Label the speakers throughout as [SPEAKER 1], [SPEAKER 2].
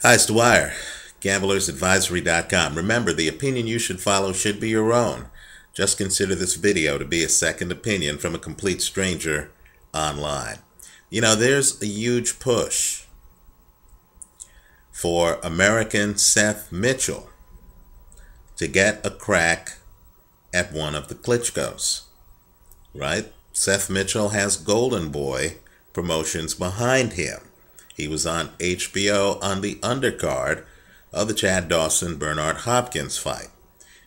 [SPEAKER 1] Hi, it's Dwyer, gamblersadvisory.com. Remember, the opinion you should follow should be your own. Just consider this video to be a second opinion from a complete stranger online. You know, there's a huge push for American Seth Mitchell to get a crack at one of the Klitschkos, right? Seth Mitchell has Golden Boy promotions behind him. He was on HBO on the undercard of the Chad Dawson-Bernard Hopkins fight.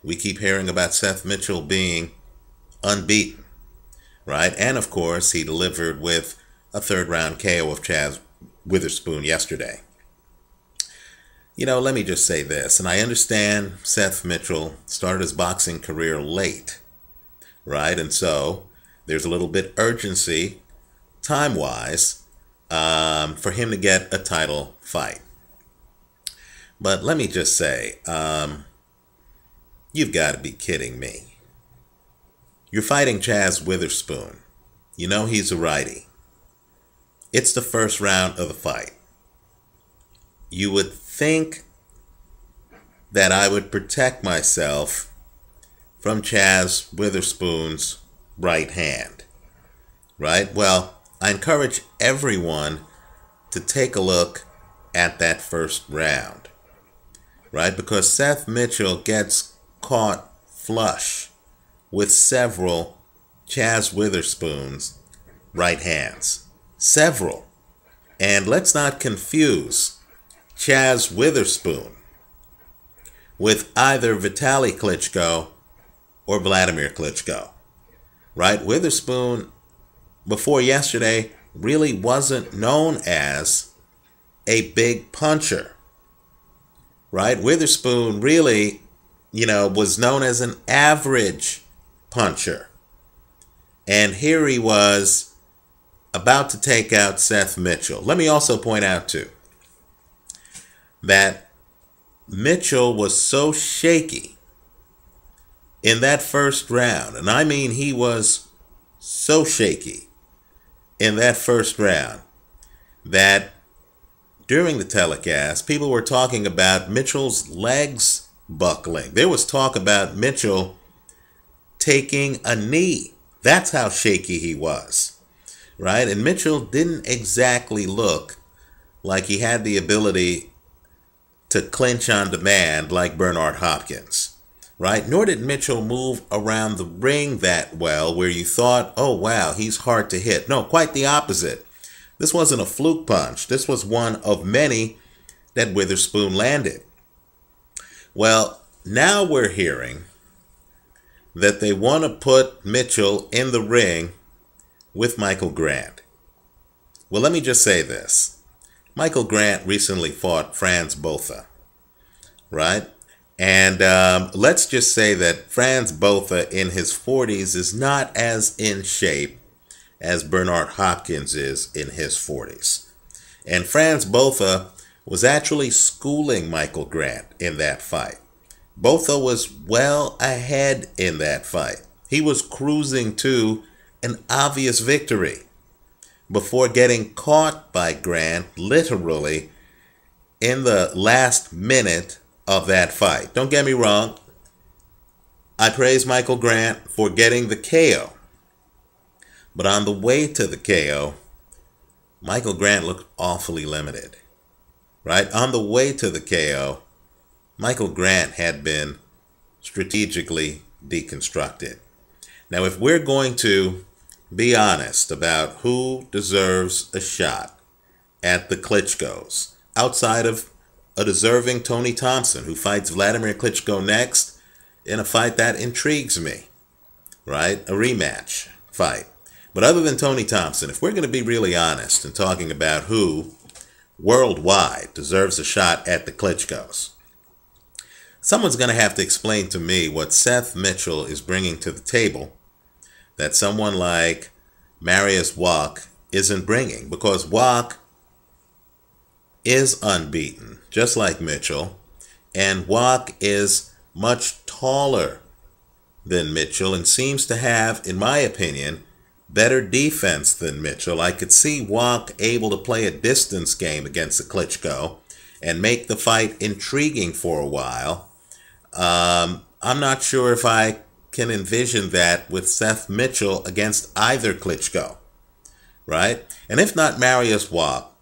[SPEAKER 1] We keep hearing about Seth Mitchell being unbeaten, right? And of course, he delivered with a third-round KO of Chaz Witherspoon yesterday. You know, let me just say this, and I understand Seth Mitchell started his boxing career late, right? And so there's a little bit urgency, time-wise, for him to get a title fight. But let me just say, you've got to be kidding me. You're fighting Chaz Witherspoon. You know he's a righty. It's the first round of the fight. You would think that I would protect myself from Chaz Witherspoon's right hand, right? Well, I encourage everyone to take a look at that first round, right? Because Seth Mitchell gets caught flush with several Chaz Witherspoon's right hands. Several. And let's not confuse Chaz Witherspoon with either Vitaly Klitschko or Vladimir Klitschko, right? Witherspoon, before yesterday, really wasn't known as a big puncher, right? Witherspoon really, was known as an average puncher. And here he was about to take out Seth Mitchell. Let me also point out, too, that Mitchell was so shaky in that first round, and I mean he was so shaky in that first round, that during the telecast, people were talking about Mitchell's legs buckling. There was talk about Mitchell taking a knee. That's how shaky he was, right? And Mitchell didn't exactly look like he had the ability to clinch on demand like Bernard Hopkins, right? Nor did Mitchell move around the ring that well where you thought, oh, wow, he's hard to hit. No, quite the opposite. This wasn't a fluke punch. This was one of many that Witherspoon landed. Well, now we're hearing that they want to put Mitchell in the ring with Michael Grant. Well, let me just say this. Michael Grant recently fought Franz Botha, right? And let's just say that Franz Botha in his 40s is not as in shape as Bernard Hopkins is in his 40s. And Franz Botha was actually schooling Michael Grant in that fight. Botha was well ahead in that fight. He was cruising to an obvious victory before getting caught by Grant literally in the last minute of that fight. Don't get me wrong. I praise Michael Grant for getting the KO. But on the way to the KO, Michael Grant looked awfully limited, right? On the way to the KO, Michael Grant had been strategically deconstructed. Now, if we're going to be honest about who deserves a shot at the Klitschkos, outside of a deserving Tony Thompson, who fights Vladimir Klitschko next in a fight that intrigues me, right? A rematch fight. But other than Tony Thompson, if we're going to be really honest and talking about who worldwide deserves a shot at the Klitschkos, someone's going to have to explain to me what Seth Mitchell is bringing to the table that someone like Mariusz Wach isn't bringing, because Wach is unbeaten, just like Mitchell, and Wach is much taller than Mitchell and seems to have, in my opinion, better defense than Mitchell. I could see Wach able to play a distance game against a Klitschko and make the fight intriguing for a while. I'm not sure if I can envision that with Seth Mitchell against either Klitschko, right? And if not Mariusz Wap,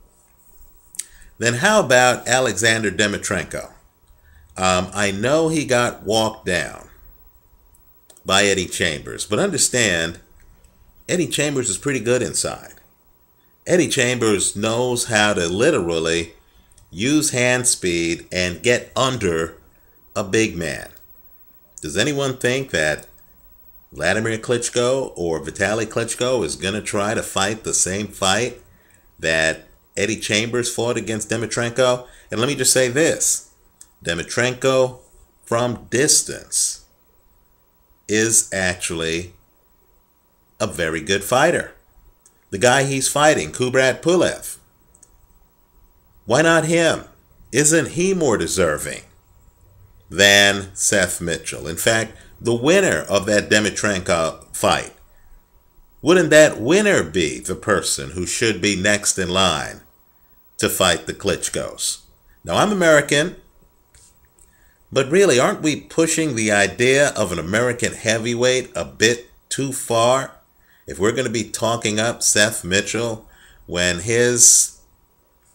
[SPEAKER 1] then how about Alexander Dmytrenko? I know he got walked down by Eddie Chambers, but understand, Eddie Chambers is pretty good inside. Eddie Chambers knows how to literally use hand speed and get under a big man. Does anyone think that Vladimir Klitschko or Vitaly Klitschko is going to try to fight the same fight that Eddie Chambers fought against Dmytrenko? And let me just say this. Dmytrenko, from distance, is actually a very good fighter. The guy he's fighting, Kubrat Pulev, why not him? Isn't he more deserving than Seth Mitchell? In fact, the winner of that Dmytrenko fight, wouldn't that winner be the person who should be next in line to fight the Klitschkos? Now, I'm American, but really, aren't we pushing the idea of an American heavyweight a bit too far if we're going to be talking up Seth Mitchell when his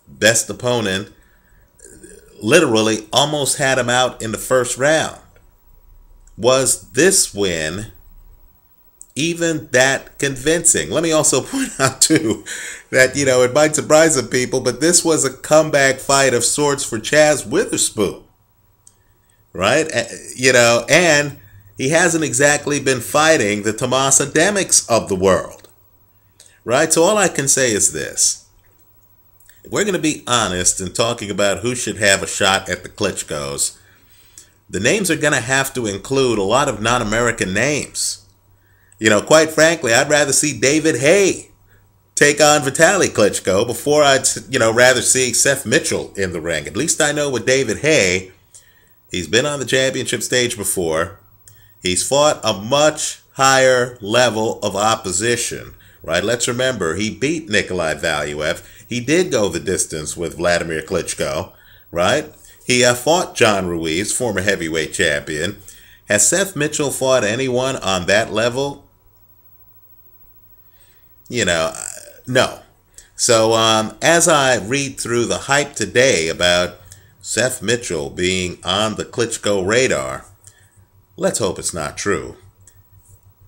[SPEAKER 1] best opponent literally almost had him out in the first round? Was this win even that convincing? Let me also point out, too, that, it might surprise some people, but this was a comeback fight of sorts for Chaz Witherspoon, right? And he hasn't exactly been fighting the Tomas Ademics of the world, right? So all I can say is this. If we're going to be honest in talking about who should have a shot at the Klitschkos, the names are going to have to include a lot of non-American names. Quite frankly, I'd rather see David Haye take on Vitaly Klitschko before I'd, rather see Seth Mitchell in the ring. At least I know with David Haye, he's been on the championship stage before. He's fought a much higher level of opposition, right? Let's remember, he beat Nikolai Valuev. He did go the distance with Vladimir Klitschko, right? He fought John Ruiz, former heavyweight champion. Has Seth Mitchell fought anyone on that level? No. So as I read through the hype today about Seth Mitchell being on the Klitschko radar, let's hope it's not true.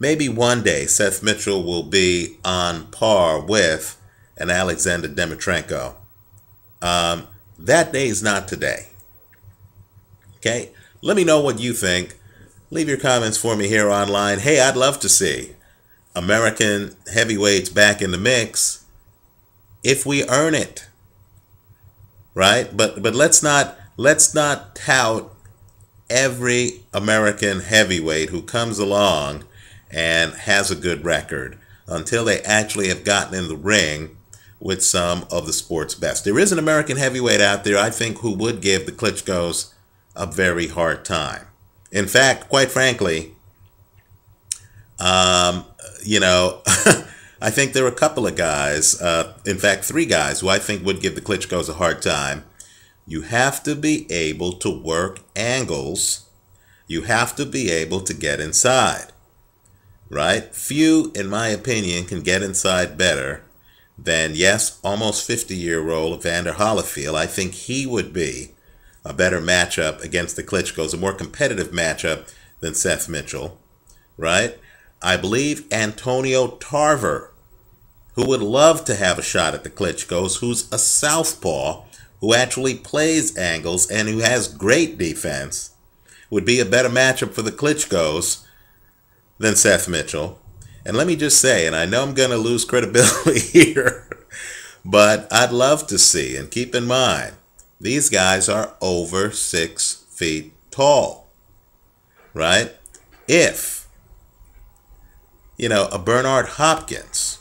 [SPEAKER 1] Maybe one day Seth Mitchell will be on par with an Alexander Dmytrenko. That day is not today. Okay? Let me know what you think. Leave your comments for me here online. Hey, I'd love to see American heavyweights back in the mix if we earn it. Right? But let's not tout every American heavyweight who comes along and has a good record until they actually have gotten in the ring with some of the sport's best. There is an American heavyweight out there, I think, who would give the Klitschkos a very hard time. In fact, quite frankly, I think there are a couple of guys, in fact, 3 guys who I think would give the Klitschkos a hard time. You have to be able to work angles. You have to be able to get inside, right? Few, in my opinion, can get inside better than, yes, almost 50-year-old Evander Holyfield. I think he would be a better matchup against the Klitschkos, a more competitive matchup than Seth Mitchell, right? I believe Antonio Tarver, who would love to have a shot at the Klitschkos, who's a southpaw, who actually plays angles and who has great defense, would be a better matchup for the Klitschkos than Seth Mitchell. And let me just say, and I know I'm going to lose credibility here, but I'd love to see, and keep in mind, these guys are over 6 feet tall, right? If, a Bernard Hopkins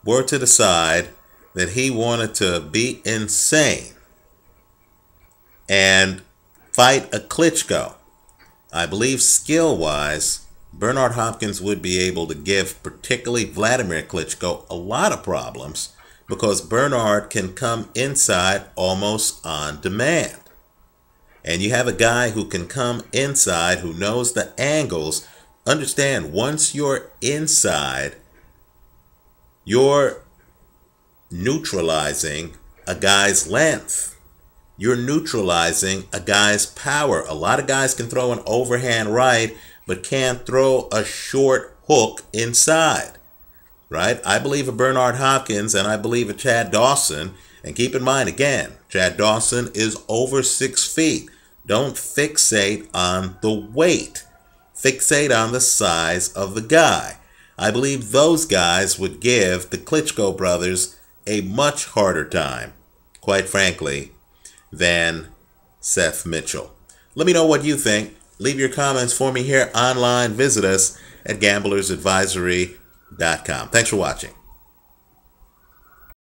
[SPEAKER 1] were to decide that he wanted to be insane and fight a Klitschko, I believe skill-wise, Bernard Hopkins would be able to give particularly Vladimir Klitschko a lot of problems because Bernard can come inside almost on demand. And you have a guy who can come inside, who knows the angles. Understand, once you're inside, you're neutralizing a guy's length. You're neutralizing a guy's power. A lot of guys can throw an overhand right, but can't throw a short hook inside. Right? I believe of Bernard Hopkins, and I believe of Chad Dawson. And keep in mind, again, Chad Dawson is over 6 feet. Don't fixate on the weight. Fixate on the size of the guy. I believe those guys would give the Klitschko brothers a much harder time, quite frankly, than Seth Mitchell. Let me know what you think. Leave your comments for me here online. Visit us at gamblersadvisory.com. Thanks for watching.